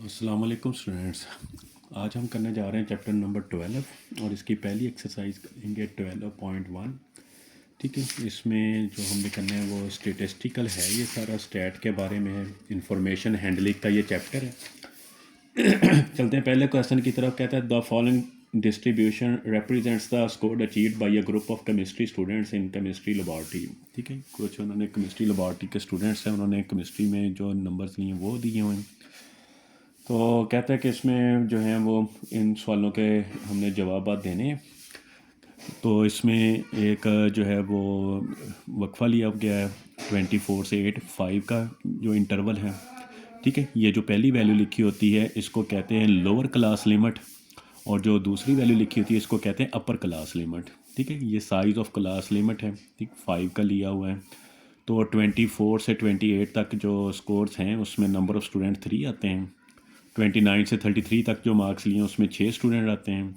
अस्सलाम वालेकुम स्टूडेंट्स। आज हम करने जा रहे हैं चैप्टर नंबर 12 और इसकी पहली एक्सरसाइज करेंगे 12.1। ठीक है, इसमें जो हमने करना है वो स्टेटिस्टिकल है, ये सारा स्टैट के बारे में है, इंफॉर्मेशन हैंडलिंग का ये चैप्टर है। चलते हैं पहले क्वेश्चन की तरफ। कहता है the following distribution represents the score achieved by a group of chemistry students in chemistry laboratory. ठीक है, कुछ उन्होंने केमिस्ट्री लेबॉर्ट्री के स्टूडेंट्स हैं, उन्होंने केमिस्ट्री में जो नंबर्स लिए वो दिए हुए हैं। तो कहता है कि इसमें जो है वो इन सवालों के हमने जवाब देने हैं। तो इसमें एक जो है वो वक्फा लिया गया है 24 से 8 5 का जो इंटरवल है। ठीक है, ये जो पहली वैल्यू लिखी होती है इसको कहते हैं लोअर क्लास लिमिट, और जो दूसरी वैल्यू लिखी होती है इसको कहते हैं अपर क्लास लिमिट। ठीक है, ये साइज़ ऑफ क्लास लिमिट है। ठीक, 5 का लिया हुआ है। तो 24 से 28 तक जो स्कोर्स हैं उसमें नंबर ऑफ़ स्टूडेंट 3 आते हैं। 29 से 33 तक जो मार्क्स लिए हैं उसमें 6 स्टूडेंट आते हैं।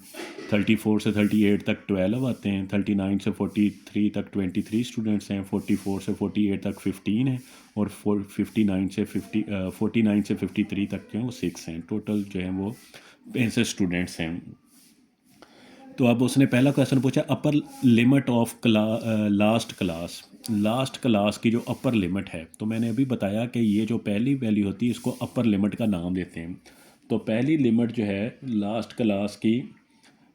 34 से 38 तक 12 आते हैं। 39 से 43 तक 23 स्टूडेंट्स हैं। 44 से 48 तक 15 है, और 49 से 53 तक जो है वो 6 हैं। टोटल जो है वो 65 स्टूडेंट्स हैं। तो अब उसने पहला क्वेश्चन पूछा upper limit of last class की जो अपर लिमिट है। तो मैंने अभी बताया कि ये जो पहली वैल्यू होती है इसको अपर लिमिट का नाम देते हैं। तो पहली लिमिट जो है लास्ट क्लास की,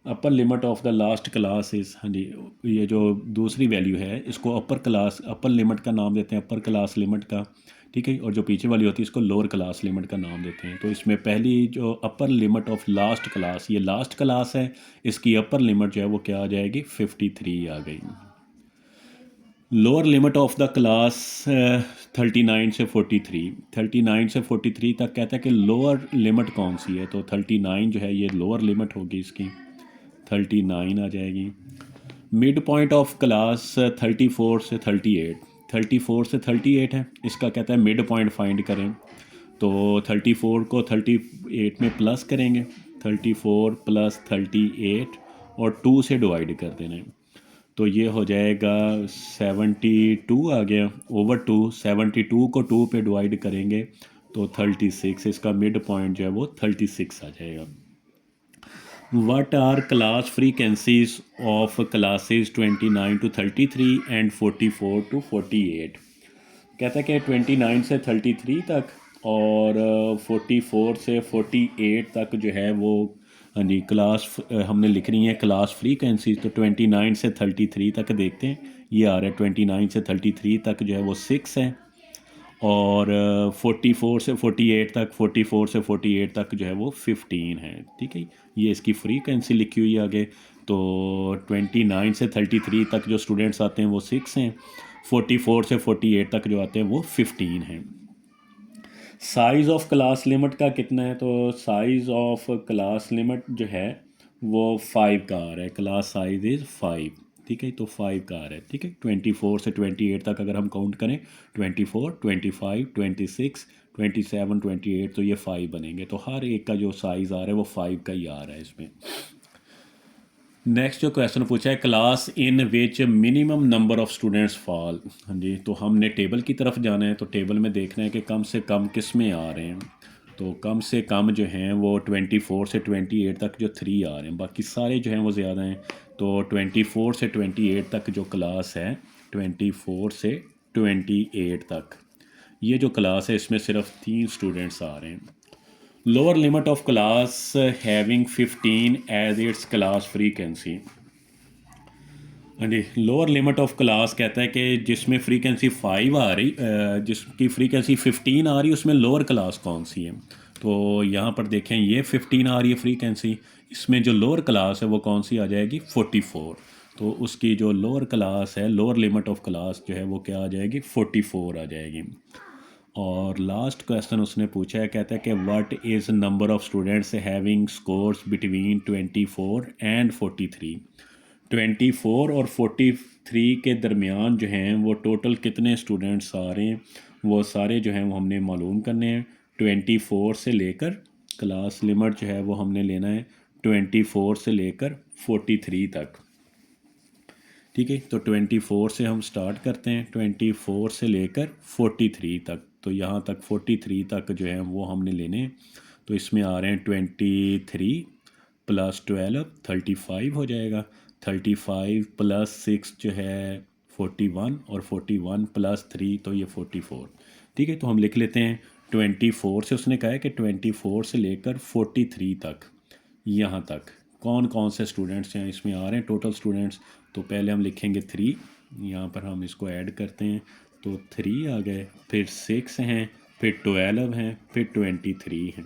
upper limit of the last class is, हाँ जी, ये जो दूसरी वैल्यू है इसको अपर लिमिट का नाम देते हैं, अपर क्लास लिमिट का। ठीक है, और जो पीछे वाली होती है इसको लोअर क्लास लिमिट का नाम देते हैं। तो इसमें पहली जो upper limit of last class, ये लास्ट क्लास है, इसकी अपर लिमिट जो है वो क्या आ जाएगी, 53 आ गई। Lower limit of the class 39 से 43, 39 से 43 तक कहता है कि लोअर लिमिट कौन सी है। तो 39 जो है ये लोअर लिमिट होगी, इसकी 39 आ जाएगी। मिड पॉइंट ऑफ क्लास 34 से 38, 34 से 38 है, इसका कहता है मिड पॉइंट फाइंड करें। तो 34 को 38 में प्लस करेंगे, 34 प्लस 38 और 2 से डिवाइड कर देना है। तो ये हो जाएगा 72 आ गया ओवर 2। 72 को 2 पे डिवाइड करेंगे तो 36, इसका मिड पॉइंट जो है वो 36 आ जाएगा। What are class frequencies of classes 29 to 33 and 44 to 48? कहता है कि 29 से 33 तक और 44 से 48 तक जो है वो, हाँ जी, क्लास हमने लिख रही है क्लास फ्रीक्वेंसीज। तो 29 से 33 तक देखते हैं, ये आ रहा है 29 से 33 तक जो है वो 6 है, और 44 से 48 तक, 44 से 48 तक जो है वो 15 है। ठीक है, ये इसकी फ्रीक्वेंसी लिखी हुई है आगे। तो 29 से 33 तक जो स्टूडेंट्स आते हैं वो 6 हैं, 44 से 48 तक जो आते हैं वो 15 हैं। साइज़ ऑफ क्लास लिमिट का कितना है, तो साइज़ ऑफ क्लास लिमिट जो है वो 5 का आ रहा है। Class size is 5। ठीक है, तो 5 का आ रहा है। ठीक है, 24 से 28 तक अगर हम काउंट करें, 24, 25, 26, 27, 28, तो ये 5 बनेंगे। तो हर एक का जो साइज़ आ रहा है वो 5 का ही आ रहा है इसमें। नेक्स्ट जो क्वेश्चन पूछा है class in which minimum number of students fall. हाँ जी, तो हमने टेबल की तरफ जाना है। तो टेबल में देखना है कि कम से कम किस में आ रहे हैं। तो कम से कम जो हैं वो 24 से 28 तक जो 3 आ रहे हैं, बाकी सारे जो हैं वो ज़्यादा हैं। तो 24 से 28 तक जो क्लास है, 24 से 28 तक ये जो क्लास है इसमें सिर्फ 3 स्टूडेंट्स आ रहे हैं। Lower limit of class having 15 as its class frequency. हाँ जी, लोअर लिमिट ऑफ क्लास कहता है कि जिसमें फ्रीक्वेंसी 5 आ रही, जिसकी फ्रीक्वेंसी 15 आ रही, उसमें लोअर क्लास कौन सी है। तो यहाँ पर देखें ये 15 आ रही है फ्रीक्वेंसी, इसमें जो लोअर क्लास है वो कौन सी आ जाएगी, 44। तो उसकी जो लोअर क्लास है, लोअर लिमिट ऑफ क्लास जो है वो क्या आ जाएगी, 44 आ जाएगी। और लास्ट क्वेश्चन उसने पूछा है, कहता है कि what is number of students having scores between 24 and 43। 24 और 43 के दरमियान जो हैं वो टोटल कितने स्टूडेंट्स आ रहे हैं, वो सारे जो हैं वो हमने मालूम करने हैं। 24 से लेकर क्लास लिमिट जो है वो हमने लेना है 24 से लेकर 43 तक। ठीक है, तो 24 से हम स्टार्ट करते हैं, 24 से लेकर 43 तक। तो यहाँ तक 43 तक जो है वो हमने लेने हैं। तो इसमें आ रहे हैं 23 प्लस 12 35 हो जाएगा। 35 प्लस 6 जो है 41 और 41 प्लस 3 तो ये 44। ठीक है, तो हम लिख लेते हैं 24 से, उसने कहा है कि 24 से लेकर 43 तक, यहाँ तक कौन कौन से स्टूडेंट्स हैं इसमें आ रहे हैं टोटल स्टूडेंट्स। तो पहले हम लिखेंगे 3, यहाँ पर हम इसको ऐड करते हैं तो 3 आ गए, फिर 6 हैं, फिर 12 हैं, फिर 23 हैं।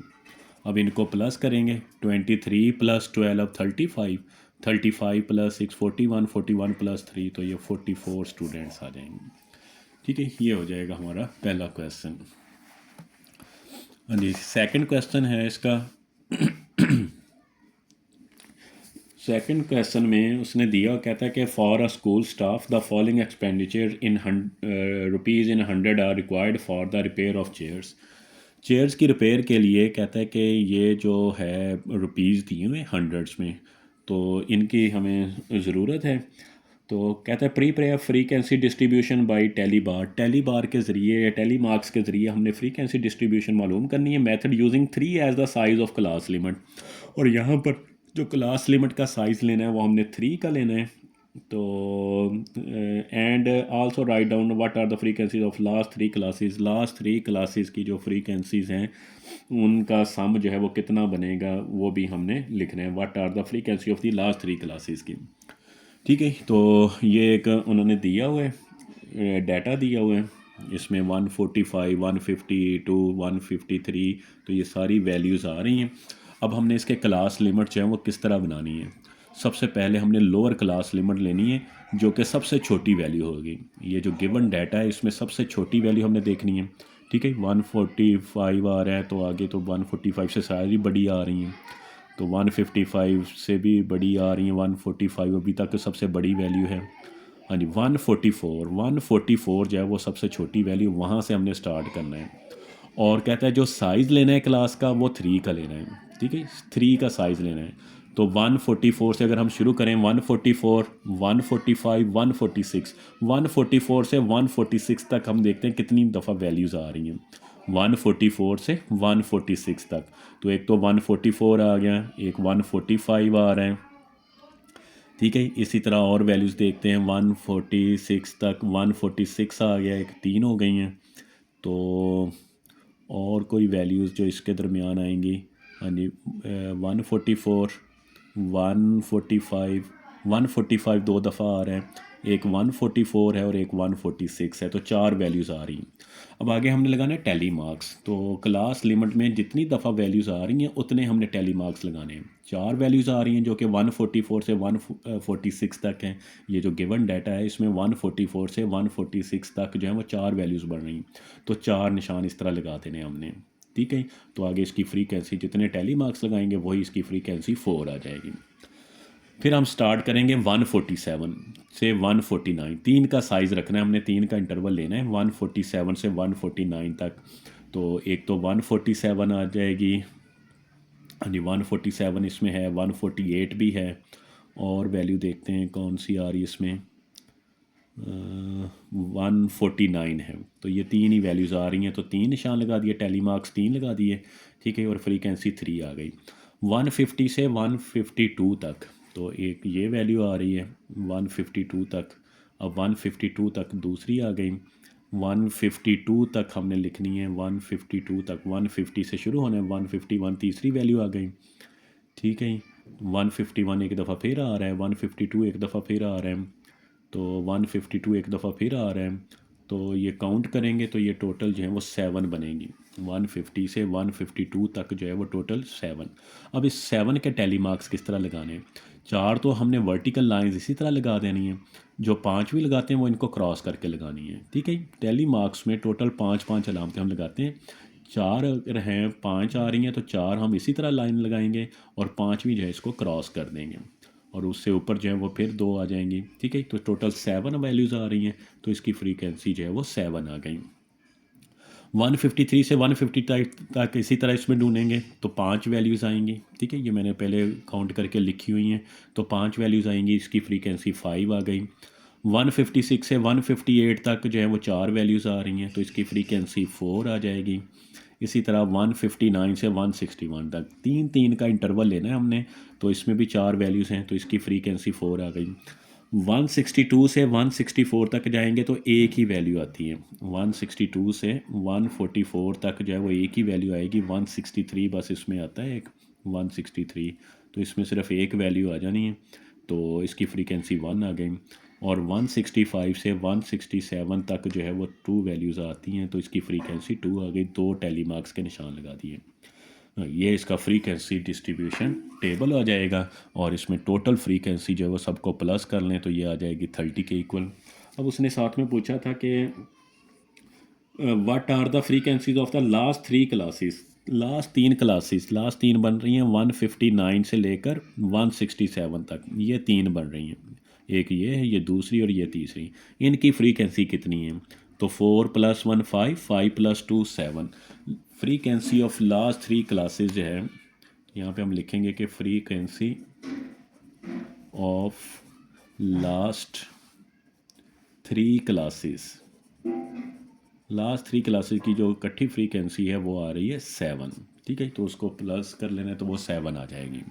अब इनको प्लस करेंगे, 23 प्लस 12 35, 35 प्लस 6 41, 41 प्लस 3 तो ये 44 स्टूडेंट्स आ जाएंगे। ठीक है, ये हो जाएगा हमारा पहला क्वेश्चन। हाँ जी, सेकंड क्वेश्चन है इसका। सेकंड क्वेश्चन में उसने दिया, कहता है कि for a school staff the following expenditure in rupees in 100 are required for the repair of chairs. Chairs की रिपेयर के लिए कहता है कि ये जो है रुपीज़ दिए हुए हंड्रेड्स में, तो इनकी हमें ज़रूरत है। तो कहता है pre frequency distribution by tally bar के ज़रिए या टेली मार्क्स के ज़रिए हमने फ्रीक्वेंसी डिस्ट्रीब्यूशन मालूम करनी है। Method using 3 as the size of class limit, और यहाँ पर जो क्लास लिमिट का साइज़ लेना है वो हमने 3 का लेना है। तो and also write down what are the frequencies of last 3 classes. Last 3 classes की जो फ्रीक्वेंसीज हैं उनका सम जो है वो कितना बनेगा वो भी हमने लिखना है, what are the frequency of the last 3 classes की। ठीक है, तो ये एक उन्होंने दिया हुआ है, डाटा दिया हुआ है, इसमें 145 152 153 तो ये सारी वैल्यूज़ आ रही हैं। अब हमने इसके क्लास लिमिट जो है वो किस तरह बनानी है। सबसे पहले हमने लोअर क्लास लिमिट लेनी है जो कि सबसे छोटी वैल्यू होगी। ये जो गिवन डाटा है इसमें सबसे छोटी वैल्यू हमने देखनी है। ठीक है, 145 आ रहा है तो आगे तो 145 से सारी बड़ी आ रही हैं, तो 155 से भी बड़ी आ रही हैं, 145 अभी तक सबसे बड़ी वैल्यू है। हाँ जी, 144 जो है वो सबसे छोटी वैल्यू, वहाँ से हमने स्टार्ट करना है। और कहता है जो साइज़ लेना है क्लास का वो 3 का लेना है। ठीक है, 3 का साइज़ लेना है। तो 144 से अगर हम शुरू करें, 144 145 146, 144 से 146 तक हम देखते हैं कितनी दफ़ा वैल्यूज़ आ रही हैं। 144 से 146 तक, तो एक तो 144 आ गया, एक 145 आ रहा है। ठीक है, इसी तरह और वैल्यूज़ देखते हैं, 146 तक 146 आ गया, एक 3 हो गई हैं। तो और कोई वैल्यूज़ जो इसके दरमियान आएंगी, हाँ जी, 144 145 145 दो दफ़ा आ रहा है, एक 144 है और एक 146 है, तो 4 वैल्यूज़ आ रही हैं। अब आगे हमने लगाना है टैली मार्क्स। तो क्लास लिमिट में जितनी दफ़ा वैल्यूज़ आ रही हैं उतने हमने टैली मार्क्स लगाने हैं। 4 वैल्यूज़ आ रही हैं जो कि 144 से 146 तक हैं। ये जो गिवन डाटा है इसमें 144 से 146 तक जो है वो 4 वैल्यूज़ बढ़ रही हैं, तो 4 निशान इस तरह लगा देने हमने। ठीक है, तो आगे इसकी फ्रीक्वेंसी जितने टैली मार्क्स लगाएंगे वही इसकी फ्रीक्वेंसी 4 आ जाएगी। फिर हम स्टार्ट करेंगे 147 से 149, 3 का साइज़ रखना है हमने, 3 का इंटरवल लेना है 147 से 149 तक। तो एक तो 147 आ जाएगी, हाँ जी 147 इसमें है, 148 भी है, और वैल्यू देखते हैं कौन सी आ रही है इसमें, 149 है। तो ये 3 ही वैल्यूज़ आ रही हैं, तो 3 निशान लगा दिए, टैली मार्क्स 3 लगा दिए। ठीक है, और फ्रीक्वेंसी 3 आ गई। 150 से 152 तक, तो एक ये वैल्यू आ रही है 152 तक। अब 152 तक दूसरी आ गई, 152 तक हमने लिखनी है, 152 तक 150 से शुरू होना है, 151 तीसरी वैल्यू आ गई। ठीक है, 151 एक दफ़ा फिर आ रहा है, 152 एक दफ़ा फिर आ रहा है, तो 152 एक दफ़ा फिर आ रहा है। तो ये काउंट करेंगे तो ये टोटल जो है वो 7 बनेगी। 150 से 152 तक जो है वो टोटल 7। अब इस 7 के टैली मार्क्स किस तरह लगाने हैं। 4 तो हमने वर्टिकल लाइंस इसी तरह लगा देनी है, जो 5 भी लगाते हैं वो इनको क्रॉस करके लगानी है। ठीक है, टैली मार्क्स में टोटल 5 अलामतें हम लगाते हैं। 4 अगर हैं, 5 आ रही हैं तो 4 हम इसी तरह लाइन लगाएंगे और 5वीं जो है इसको क्रॉस कर देंगे, और उससे ऊपर जो है वो फिर 2 आ जाएंगी। ठीक है, तो टोटल 7 वैल्यूज़ आ रही हैं, तो इसकी फ्रीक्वेंसी जो है वो 7 आ गई। 153 से 150 तक इसी तरह इसमें ढूंढेंगे तो 5 वैल्यूज़ आएंगी। ठीक है, ये मैंने पहले काउंट करके लिखी हुई हैं, तो 5 वैल्यूज़ आएंगी, इसकी फ्रीक्वेंसी 5 आ गई। 156 से 158 तक जो है वो 4 वैल्यूज़ आ रही हैं, तो इसकी फ्रीक्वेंसी 4 आ जाएगी। इसी तरह 159 से 161 तक 3 का इंटरवल लेना है हमने। तो इसमें भी 4 वैल्यूज़ हैं, तो इसकी फ्रीक्वेंसी 4 आ गई। 162 से 164 तक जाएंगे तो एक ही वैल्यू आती है। 162 से 144 तक जो है वो एक ही वैल्यू आएगी। 163 बस इसमें आता है एक 163, तो इसमें सिर्फ एक वैल्यू आ जानी है, तो इसकी फ्रीक्वेंसी 1 आ गई। और 165 से 167 तक जो है वो 2 वैल्यूज़ आती हैं, तो इसकी फ्रीक्वेंसी 2 आ गई। 2 टैली मार्क्स के निशान लगा दिए। ये इसका फ्रीक्वेंसी डिस्ट्रीब्यूशन टेबल आ जाएगा। और इसमें टोटल फ्रीक्वेंसी जो है वो सबको प्लस कर लें तो ये आ जाएगी 30 के इक्वल। अब उसने साथ में पूछा था कि what are the frequencies of the last 3 classes. Last तीन बन रही हैं 159 से लेकर 167 तक, ये 3 बन रही हैं। एक ये है, ये दूसरी और ये तीसरी। इनकी फ्रीक्वेंसी कितनी है? तो 4 + 1 5, 5 + 2 7। फ्रीक्वेंसी ऑफ लास्ट 3 क्लासेस जो है, यहाँ पे हम लिखेंगे कि frequency of last 3 classes, last 3 classes की जो इकट्ठी फ्रीक्वेंसी है वो आ रही है 7। ठीक है, तो उसको प्लस कर लेना है तो वो 7 आ जाएगी।